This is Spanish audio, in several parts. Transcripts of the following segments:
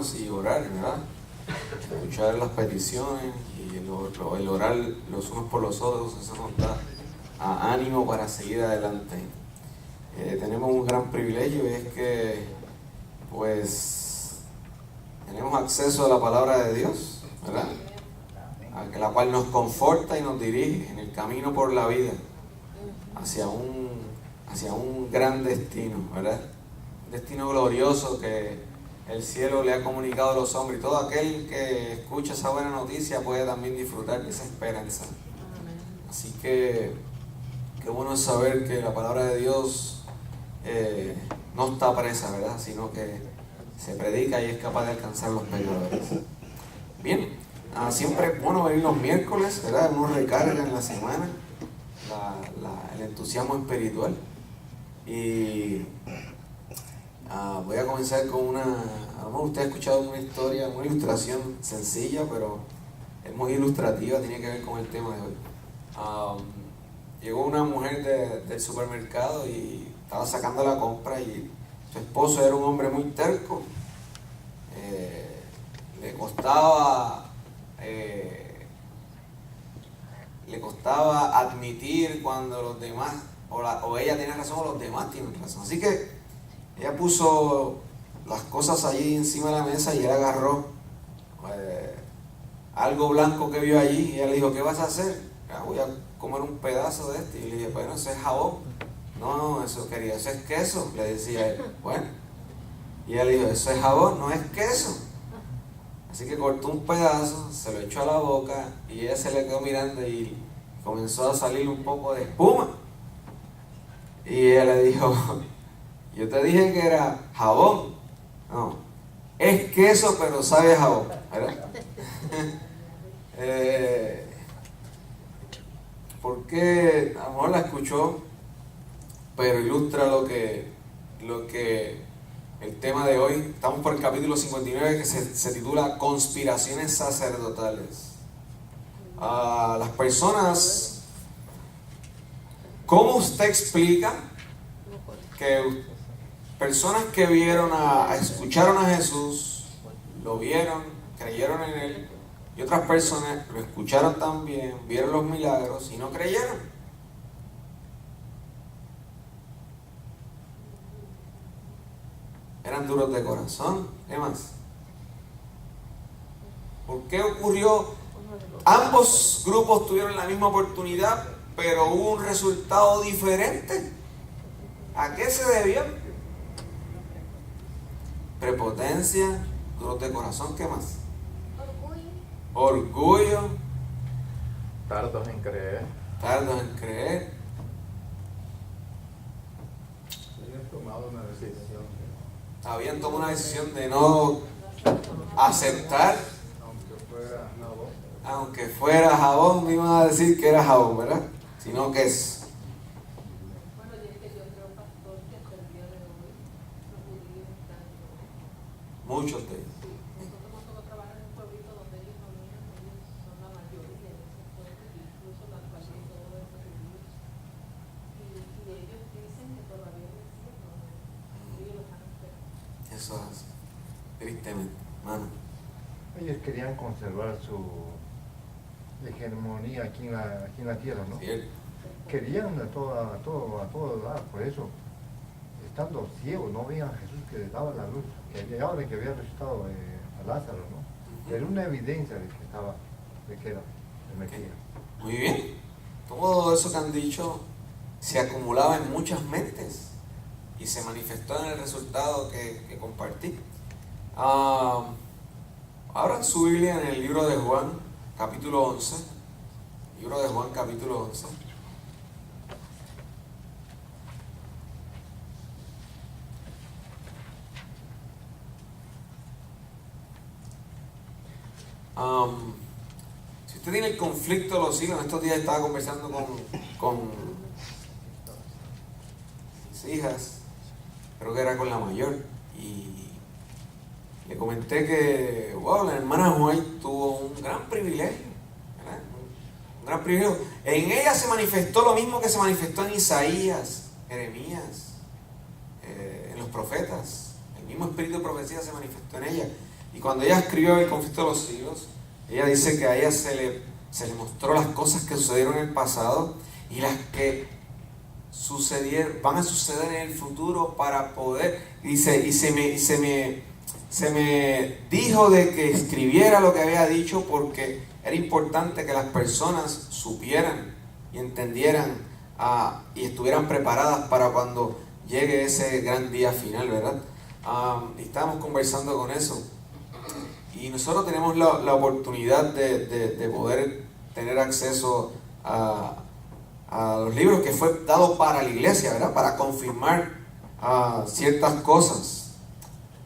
manos y orar, ¿verdad? Escuchar las peticiones y el orar los unos por los otros, eso nos da ánimo para seguir adelante. Tenemos un gran privilegio y es que pues tenemos acceso a la palabra de Dios, ¿verdad? A la cual nos conforta y nos dirige en el camino por la vida hacia un gran destino, ¿verdad? Un destino glorioso que el cielo le ha comunicado a los hombres, y todo aquel que escucha esa buena noticia puede también disfrutar de esa esperanza. Así que qué bueno es saber que la palabra de Dios no está presa, ¿verdad? Sino que se predica y es capaz de alcanzar los pecadores. Bien, siempre es bueno venir los miércoles, ¿verdad? Uno recarga en la semana el entusiasmo espiritual. Y voy a comenzar con a lo mejor usted ha escuchado una historia, una ilustración sencilla, pero es muy ilustrativa, tiene que ver con el tema de hoy. Llegó una mujer del supermercado y estaba sacando la compra y su esposo era un hombre muy terco. Le costaba admitir cuando los demás, o ella tenía razón o los demás tienen razón. Así que ella puso las cosas allí encima de la mesa y él agarró algo blanco que vio allí y ella le dijo, ¿qué vas a hacer? Voy a comer un pedazo de este. Y le dije, bueno, eso es jabón. No, eso quería, eso es queso, le decía él. Bueno, y ella le dijo, eso es jabón, no es queso. Así que cortó un pedazo, se lo echó a la boca y ella se le quedó mirando y comenzó a salir un poco de espuma. Y ella le dijo, yo te dije que era jabón. No, es queso pero sabe a jabón, ¿verdad? Porque a lo mejor la escuchó, pero ilustra lo que el tema de hoy. Estamos por el capítulo 59 que se titula Conspiraciones sacerdotales. Las personas, ¿cómo usted explica que personas que escucharon a Jesús, lo vieron, creyeron en él, y otras personas lo escucharon también, vieron los milagros y no creyeron? Eran duros de corazón. ¿Qué más? ¿Por qué ocurrió? Ambos grupos tuvieron la misma oportunidad, pero hubo un resultado diferente. ¿A qué se debió? Prepotencia, duros de corazón. ¿Qué más? Orgullo. Tardos en creer. Habían tomado una decisión de no aceptar, aunque fuera jabón, me iban a decir que era jabón, ¿verdad? Sino que es. Bueno, y es que yo creo, pastor, que hasta el día de hoy los judíos están. Muchos de ellos. Sí, nosotros nos tocó trabajar en un pueblito donde ellos no vienen, ellos son la mayoría de ese pueblo, incluso la alcaldía y todo eso judíos. Y ellos dicen que todavía no existen, ellos lo están esperando. Eso es, tristemente, mano. Ellos querían conservar su hegemonía aquí en la tierra, ¿no? ¿Cierto? Querían a todo lado, por eso, estando ciegos, no veían a Jesús que les daba la luz, que ahora que había resucitado a Lázaro, ¿no? Era una evidencia de que era el Mesías. Muy bien. Todo eso que han dicho se acumulaba en muchas mentes y se manifestó en el resultado que compartí. Abran su Biblia en el libro de Juan, capítulo 11. Libro de Juan, capítulo 11. Si usted tiene el conflicto de los hijos, en estos días estaba conversando con mis hijas, creo que era con la mayor, y le comenté que, wow, la hermana White tuvo un gran privilegio, ¿verdad? Un gran privilegio. En ella se manifestó lo mismo que se manifestó en Isaías, Jeremías, en los profetas. El mismo espíritu de profecía se manifestó en ella. Y cuando ella escribió el conflicto de los siglos, ella dice que a ella se le mostró las cosas que sucedieron en el pasado y las que van a suceder en el futuro para poder, dice, y se me dijo de que escribiera lo que había dicho porque era importante que las personas supieran y entendieran y estuvieran preparadas para cuando llegue ese gran día final, ¿verdad? Y estábamos conversando con eso. Y nosotros tenemos la oportunidad de poder tener acceso a los libros que fue dado para la iglesia, ¿verdad? Para confirmar ciertas cosas.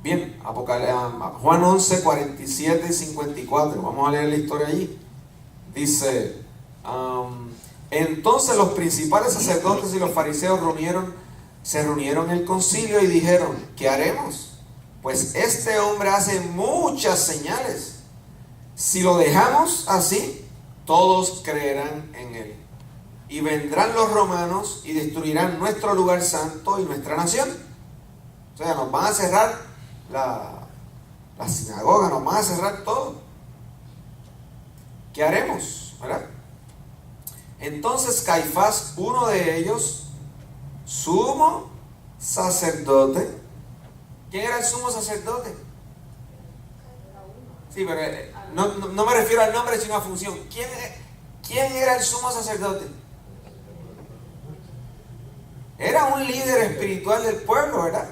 Bien, Juan 11, 47 y 54. Vamos a leer la historia allí. Dice, entonces los principales sacerdotes y los fariseos se reunieron en el concilio y dijeron, ¿qué haremos? Pues este hombre hace muchas señales. Si lo dejamos así, todos creerán en él. Y vendrán los romanos y destruirán nuestro lugar santo y nuestra nación. O sea, nos van a cerrar la sinagoga, nos van a cerrar todo. ¿Qué haremos? ¿Verdad? Entonces Caifás, uno de ellos, sumo sacerdote. ¿Quién era el sumo sacerdote? Sí, pero no me refiero al nombre, sino a función. ¿Quién era el sumo sacerdote? Era un líder espiritual del pueblo, ¿verdad?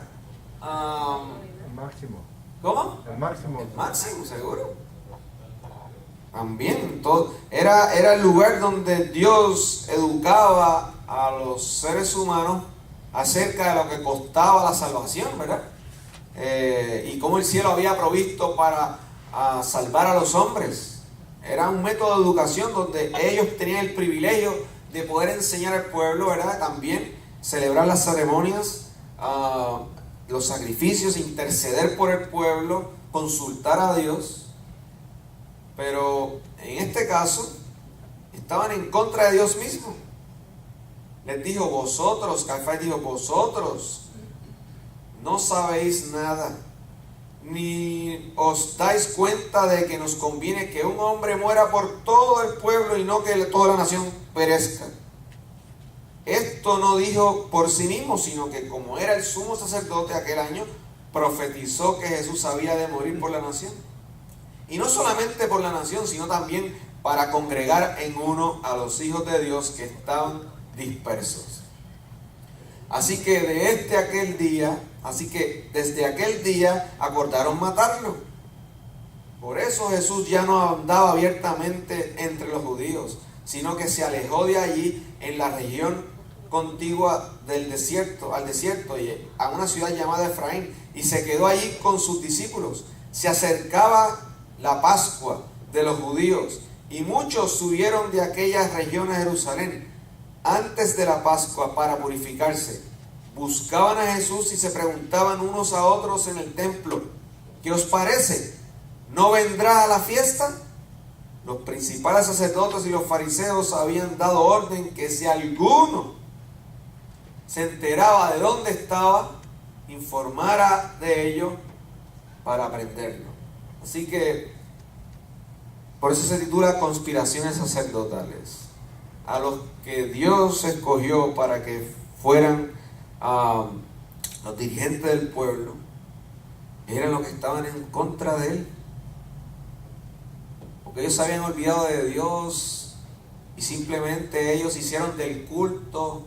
El máximo. ¿Cómo? El máximo. El máximo, seguro. También, era el lugar donde Dios educaba a los seres humanos acerca de lo que costaba la salvación, ¿verdad? Y cómo el cielo había provisto para salvar a los hombres. Era un método de educación donde ellos tenían el privilegio de poder enseñar al pueblo, ¿verdad? También celebrar las ceremonias, los sacrificios, interceder por el pueblo, consultar a Dios. Pero en este caso estaban en contra de Dios mismo. Les dijo, Caifás dijo, vosotros no sabéis nada, ni os dais cuenta de que nos conviene que un hombre muera por todo el pueblo y no que toda la nación perezca. Esto no dijo por sí mismo, sino que como era el sumo sacerdote aquel año, profetizó que Jesús había de morir por la nación. Y no solamente por la nación, sino también para congregar en uno a los hijos de Dios que estaban dispersos. Así que desde aquel día acordaron matarlo. Por eso Jesús ya no andaba abiertamente entre los judíos, sino que se alejó de allí en la región contigua al desierto, y a una ciudad llamada Efraín, y se quedó allí con sus discípulos. Se acercaba la Pascua de los judíos, y muchos subieron de aquellas regiones a Jerusalén antes de la Pascua para purificarse. Buscaban a Jesús y se preguntaban unos a otros en el templo, ¿qué os parece? ¿No vendrá a la fiesta? Los principales sacerdotes y los fariseos habían dado orden que si alguno se enteraba de dónde estaba, informara de ello para prenderlo. Así que, por eso se titula Conspiraciones Sacerdotales. A los que Dios escogió para que fueran los dirigentes del pueblo, eran los que estaban en contra de él. Porque ellos se habían olvidado de Dios y simplemente ellos hicieron del culto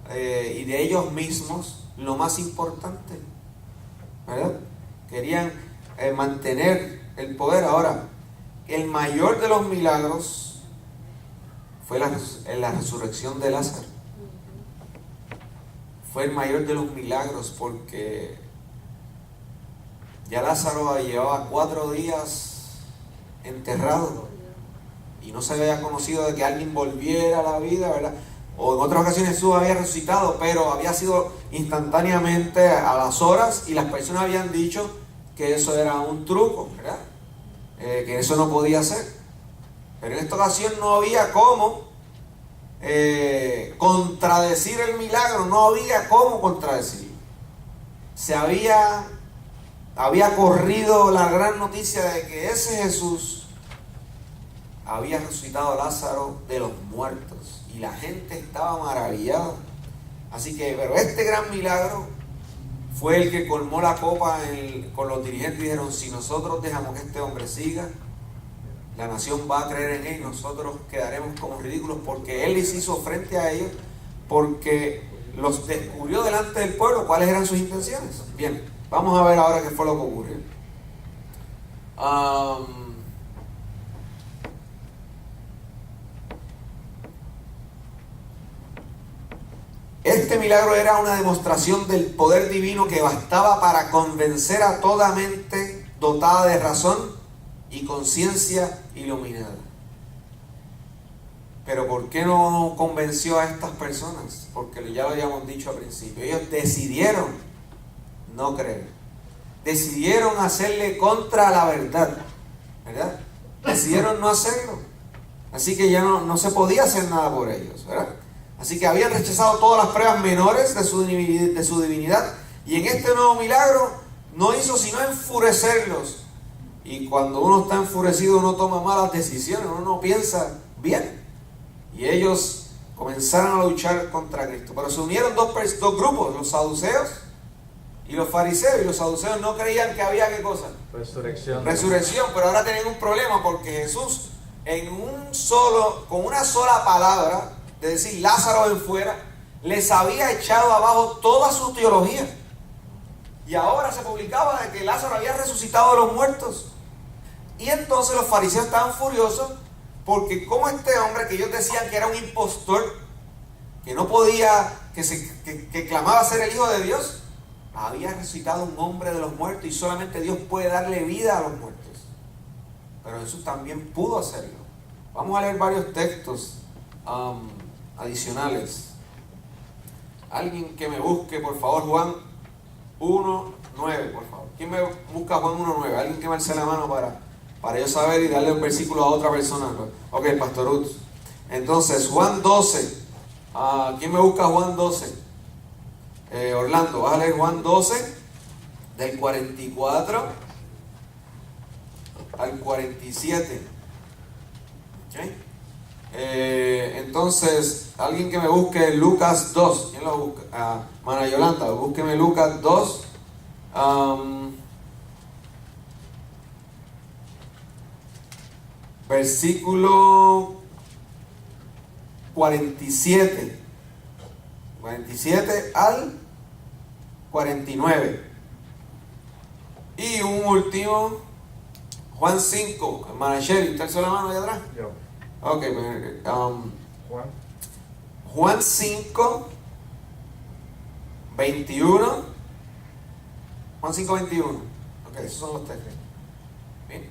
y de ellos mismos lo más importante, ¿verdad? Querían mantener el poder. Ahora, el mayor de los milagros fue la resurrección de Lázaro. Fue el mayor de los milagros porque ya Lázaro llevaba 4 días enterrado y no se había conocido de que alguien volviera a la vida, ¿verdad? O en otras ocasiones Jesús había resucitado, pero había sido instantáneamente a las horas, y las personas habían dicho que eso era un truco, ¿verdad? Que eso no podía ser. Pero en esta ocasión no había cómo contradecir el milagro, no había cómo contradecirlo. Se había había corrido la gran noticia de que ese Jesús había resucitado a Lázaro de los muertos y la gente estaba maravillada. Así que, pero este gran milagro fue el que colmó la copa con los dirigentes y dijeron: si nosotros dejamos que este hombre siga, la nación va a creer en él y nosotros quedaremos como ridículos, porque él les hizo frente a ellos, porque los descubrió delante del pueblo cuáles eran sus intenciones. Bien, vamos a ver ahora qué fue lo que ocurrió. Este milagro era una demostración del poder divino que bastaba para convencer a toda mente dotada de razón y conciencia iluminada. Pero ¿por qué no convenció a estas personas? Porque ya lo habíamos dicho al principio. Ellos decidieron no creer. Decidieron hacerle contra la verdad, ¿verdad? Decidieron no hacerlo. Así que ya no se podía hacer nada por ellos, ¿verdad? Así que habían rechazado todas las pruebas menores de su divinidad. Y en este nuevo milagro no hizo sino enfurecerlos. Y cuando uno está enfurecido, uno toma malas decisiones, uno no piensa bien. Y ellos comenzaron a luchar contra Cristo. Pero se unieron dos grupos, los saduceos y los fariseos. Y los saduceos no creían que había, ¿qué cosa? Resurrección. Pero ahora tenían un problema, porque Jesús, con una sola palabra, de decir Lázaro ven fuera, les había echado abajo toda su teología. Y ahora se publicaba de que Lázaro había resucitado de los muertos. Y entonces los fariseos estaban furiosos, porque como este hombre que ellos decían que era un impostor, que no podía, que clamaba ser el Hijo de Dios, había resucitado un hombre de los muertos, y solamente Dios puede darle vida a los muertos. Pero Jesús también pudo hacerlo. Vamos a leer varios textos adicionales. Alguien que me busque, por favor, Juan 1:9, por favor. ¿Quién me busca Juan 1:9? Alguien que me alce la mano para yo saber y darle un versículo a otra persona. Ok, Pastor Ruth. Entonces, Juan 12. ¿Quién me busca Juan 12? Orlando, vas a leer Juan 12, del 44 al 47. ¿Ok? Entonces, alguien que me busque Lucas 2. ¿Quién lo busca? Mana Yolanda, búsqueme Lucas 2. Versículo 47. 47 al 49. Y un último, Juan 5. Hermana Sherry, ¿usted alzó la mano ahí atrás? Yo. Ok, Juan 5, 21. Juan 5, 21. Ok, esos son los textos. Bien.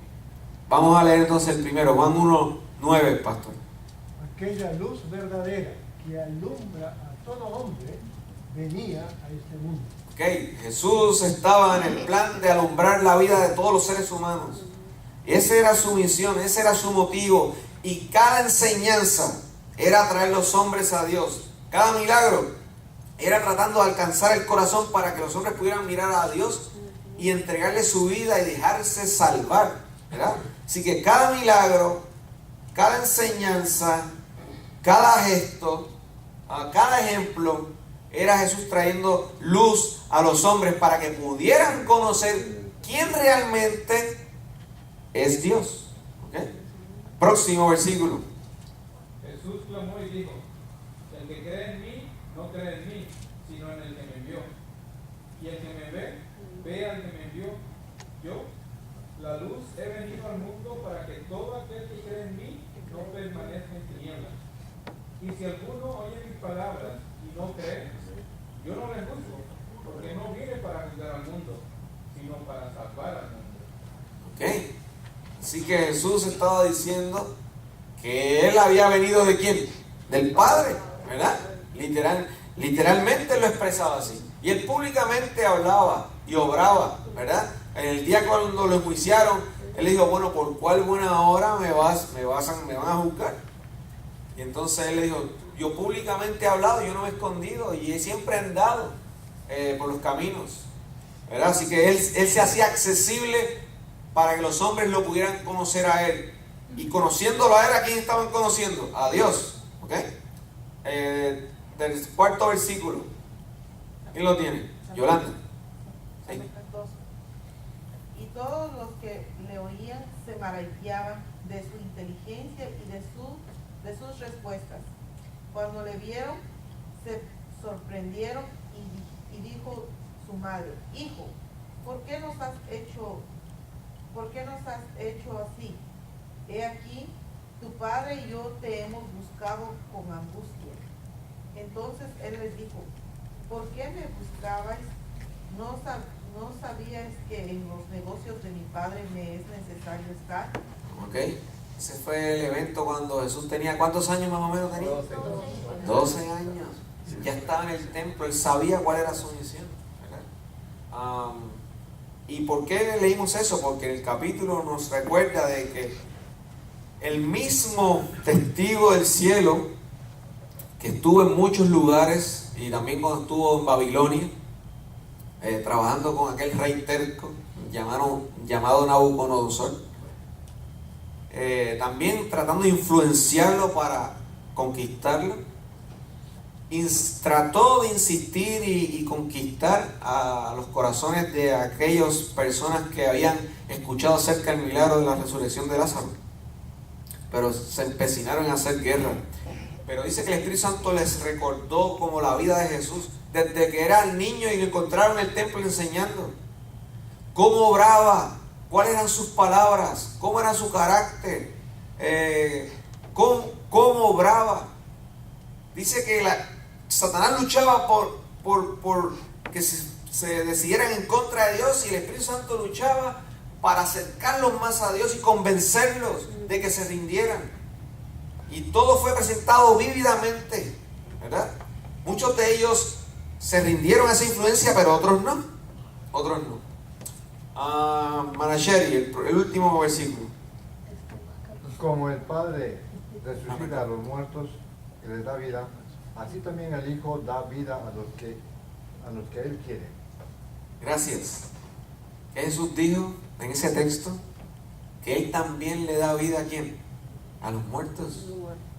Vamos a leer entonces el primero, Juan 1, 9, pastor. Aquella luz verdadera que alumbra a todo hombre venía a este mundo. Ok, Jesús estaba en el plan de alumbrar la vida de todos los seres humanos. Esa era su misión, ese era su motivo. Y cada enseñanza era traer los hombres a Dios. Cada milagro era tratando de alcanzar el corazón para que los hombres pudieran mirar a Dios y entregarle su vida y dejarse salvar, ¿verdad? Así que cada milagro, cada enseñanza, cada gesto, cada ejemplo, era Jesús trayendo luz a los hombres para que pudieran conocer quién realmente es Dios. ¿Okay? Próximo versículo. Jesús clamó y dijo: el que cree en mí, no cree en mí, sino en el que me envió. Y el que me ve, ve al que me envió. Yo, la luz, he venido al mundo para que todo aquel que cree en mí no permanezca en tinieblas. Y si alguno oye mis palabras y no cree, yo no le juzgo, porque no vine para juzgar al mundo, sino para salvar al mundo. Ok. Así que Jesús estaba diciendo que Él había venido ¿de quién? Del Padre, ¿verdad? Literalmente lo expresaba así. Y Él públicamente hablaba y obraba, ¿verdad? En el día cuando lo enjuiciaron, Él dijo: bueno, ¿por cuál buena obra me van a juzgar? Y entonces Él le dijo: yo públicamente he hablado, yo no me he escondido y he siempre andado por los caminos. ¿verdad? Así que él se hacía accesible para que los hombres lo pudieran conocer a él. Y conociéndolo a él, ¿a quién estaban conociendo? A Dios. ¿Ok? Del cuarto versículo. ¿Quién lo tiene? Yolanda. Sí. Y todos los que le oían se maravillaban de su inteligencia y de sus respuestas. Cuando le vieron, se sorprendieron y dijo su madre: Hijo, ¿por qué nos has hecho así? He aquí, tu padre y yo te hemos buscado con angustia. Entonces él les dijo: ¿por qué me buscabais? ¿No sabíais que en los negocios de mi padre me es necesario estar? Ok. Ese fue el evento cuando Jesús tenía, ¿cuántos años más o menos tenía? 12 años. Ya estaba en el templo, él sabía cuál era su misión, ¿verdad? ¿Y por qué leímos eso? Porque el capítulo nos recuerda de que el mismo testigo del cielo, que estuvo en muchos lugares, y también cuando estuvo en Babilonia, trabajando con aquel rey terco llamado Nabucodonosor, también tratando de influenciarlo para conquistarlo, trató de insistir y conquistar a los corazones de aquellas personas que habían escuchado acerca del milagro de la resurrección de Lázaro, pero se empecinaron en hacer guerra. Pero dice que el Espíritu Santo les recordó como la vida de Jesús desde que era niño y lo encontraron en el templo enseñando cómo obraba, cuáles eran sus palabras, cómo era su carácter, cómo obraba. Dice que Satanás luchaba por que se decidieran en contra de Dios, y el Espíritu Santo luchaba para acercarlos más a Dios y convencerlos de que se rindieran. Y todo fue presentado vívidamente, ¿verdad? Muchos de ellos se rindieron a esa influencia, pero otros no. Otros no. Manasheri, el último versículo. Como el Padre resucita a los muertos y les da vida, así también el Hijo da vida a los que Él quiere. Gracias. ¿Qué Jesús dijo en ese texto? Que Él también le da vida ¿a quién? A los muertos.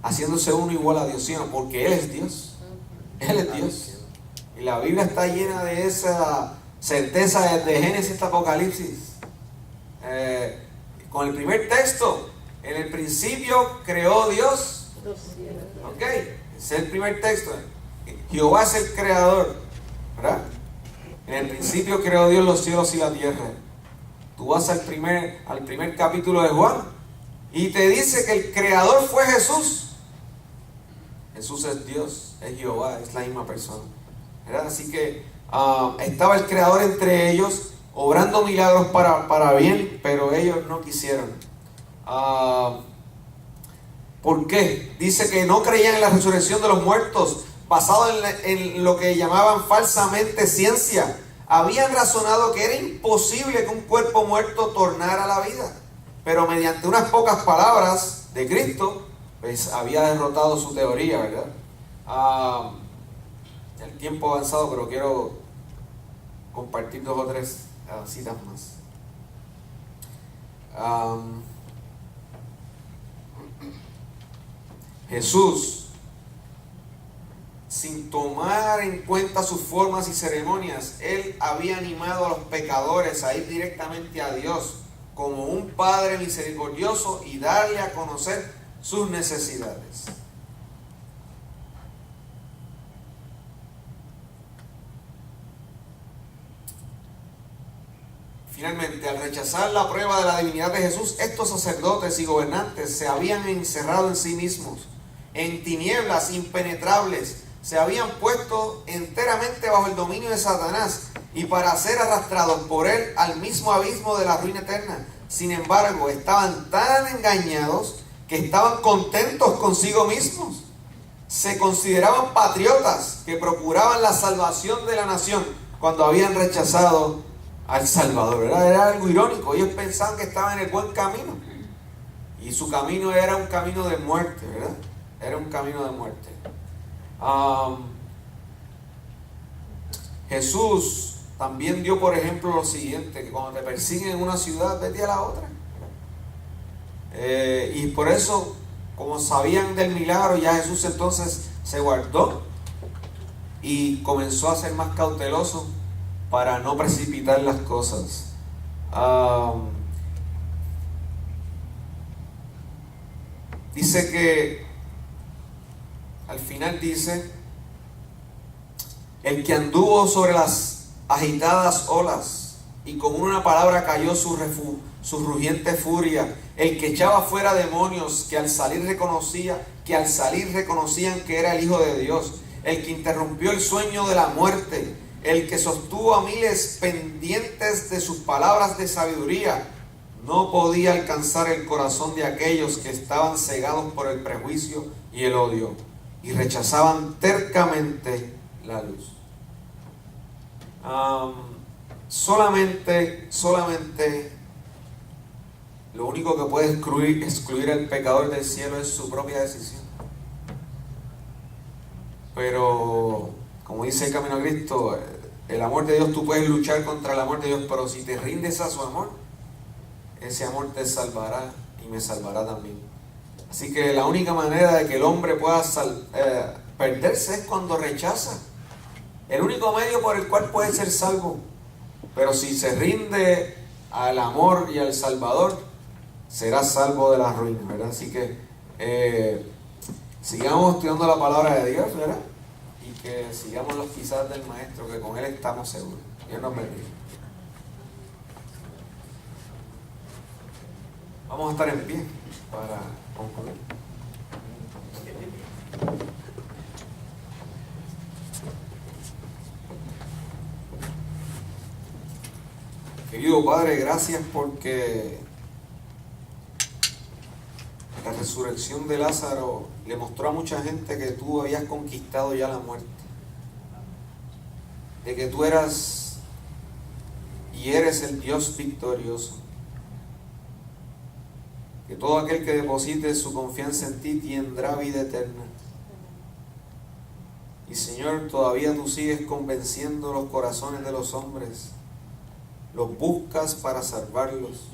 Haciéndose uno igual a Dios, ¿sí? Porque Él es Dios. Él es Dios. Y la Biblia está llena de esa certeza desde Génesis hasta Apocalipsis. Con el primer texto, en el principio creó Dios. Ok, ese es el primer texto. Jehová es el creador, ¿verdad? En el principio creó Dios los cielos y la tierra. Tú vas al primer capítulo de Juan y te dice que el creador fue Jesús. Jesús es Dios, es Jehová, es la misma persona, ¿verdad? Así que estaba el creador entre ellos, obrando milagros para bien, pero ellos no quisieron. ¿Por qué? Dice que no creían en la resurrección de los muertos, basado en lo que llamaban falsamente ciencia. Habían razonado que era imposible que un cuerpo muerto tornara a la vida, pero mediante unas pocas palabras de Cristo, pues había derrotado su teoría, ¿verdad? El tiempo ha avanzado, pero quiero compartir 2 o 3 citas más. Jesús, sin tomar en cuenta sus formas y ceremonias, Él había animado a los pecadores a ir directamente a Dios como un Padre misericordioso y darle a conocer sus necesidades. Finalmente, al rechazar la prueba de la divinidad de Jesús, estos sacerdotes y gobernantes se habían encerrado en sí mismos, en tinieblas impenetrables, se habían puesto enteramente bajo el dominio de Satanás y para ser arrastrados por él al mismo abismo de la ruina eterna. Sin embargo, estaban tan engañados que estaban contentos consigo mismos. Se consideraban patriotas que procuraban la salvación de la nación cuando habían rechazado al Salvador, ¿verdad? Era algo irónico. Ellos pensaban que estaban en el buen camino y su camino era un camino de muerte, ¿verdad? Era un camino de muerte. Jesús también dio por ejemplo lo siguiente, que cuando te persiguen en una ciudad, vete a la otra. Y por eso, como sabían del milagro, ya Jesús entonces se guardó y comenzó a ser más cauteloso para no precipitar las cosas. Dice que al final dice: el que anduvo sobre las agitadas olas y con una palabra cayó su rugiente furia, el que echaba fuera demonios, que al salir reconocían que era el Hijo de Dios, el que interrumpió el sueño de la muerte, el que sostuvo a miles pendientes de sus palabras de sabiduría, no podía alcanzar el corazón de aquellos que estaban cegados por el prejuicio y el odio y rechazaban tercamente la luz. Solamente lo único que puede excluir al pecador del cielo es su propia decisión. Pero, como dice el Camino a Cristo, el amor de Dios, tú puedes luchar contra el amor de Dios, pero si te rindes a su amor, ese amor te salvará y me salvará también. Así que la única manera de que el hombre pueda perderse es cuando rechaza. El único medio por el cual puede ser salvo. Pero si se rinde al amor y al Salvador, será salvo de la ruina, ¿verdad? Así que sigamos estudiando la palabra de Dios, ¿verdad? Y que sigamos las pisadas del Maestro, que con Él estamos seguros. Dios nos bendiga. Vamos a estar en pie para concluir. Querido Padre, gracias porque la resurrección de Lázaro le mostró a mucha gente que tú habías conquistado ya la muerte, de que tú eras y eres el Dios victorioso, que todo aquel que deposite su confianza en ti tendrá vida eterna. Y Señor, todavía tú sigues convenciendo los corazones de los hombres, los buscas para salvarlos,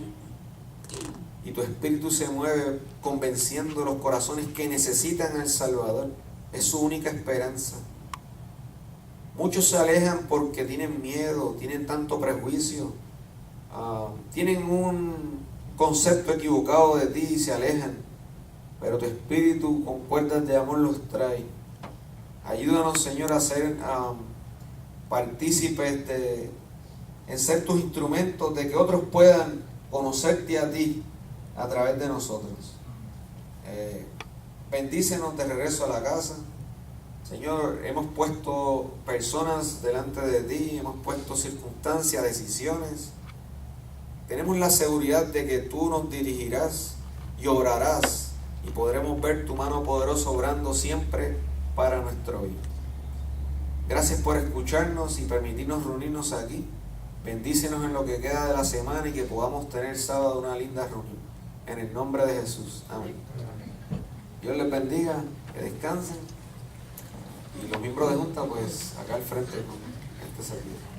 y tu Espíritu se mueve convenciendo los corazones que necesitan al Salvador. Es su única esperanza. Muchos se alejan porque tienen miedo, tienen tanto prejuicio, tienen un concepto equivocado de ti y se alejan, pero tu Espíritu con cuerdas de amor los trae. Ayúdanos, Señor, a ser partícipes en ser tus instrumentos, de que otros puedan conocerte a ti a través de nosotros. Bendícenos de regreso a la casa. Señor, hemos puesto personas delante de ti, hemos puesto circunstancias, decisiones. Tenemos la seguridad de que tú nos dirigirás y obrarás, y podremos ver tu mano poderosa obrando siempre para nuestro bien. Gracias por escucharnos y permitirnos reunirnos aquí. Bendícenos en lo que queda de la semana y que podamos tener sábado una linda reunión. En el nombre de Jesús. Amén. Dios les bendiga, que descansen. Y los miembros de junta, pues acá al frente con este servicio.